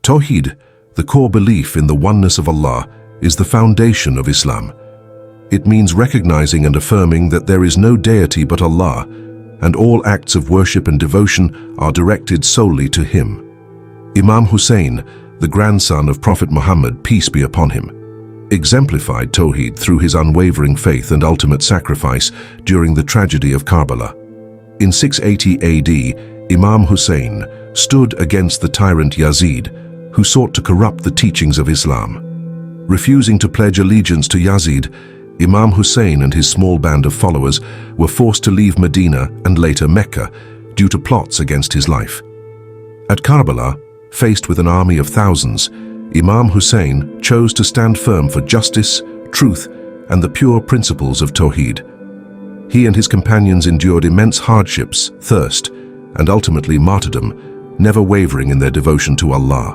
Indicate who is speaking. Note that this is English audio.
Speaker 1: Tawheed, the core belief in the oneness of Allah, is the foundation of Islam. It means recognizing and affirming that there is no deity but Allah, and all acts of worship and devotion are directed solely to Him. Imam Hussain, the grandson of Prophet Muhammad, peace be upon him, exemplified Tawheed through his unwavering faith and ultimate sacrifice during the tragedy of Karbala. In 680 AD, Imam Hussain stood against the tyrant Yazid, who sought to corrupt the teachings of Islam. Refusing to pledge allegiance to Yazid, Imam Hussain and his small band of followers were forced to leave Medina and later Mecca due to plots against his life. At Karbala, faced with an army of thousands, Imam Hussain chose to stand firm for justice, truth, and the pure principles of Tawheed. He and his companions endured immense hardships, thirst, and ultimately martyrdom, never wavering in their devotion to Allah.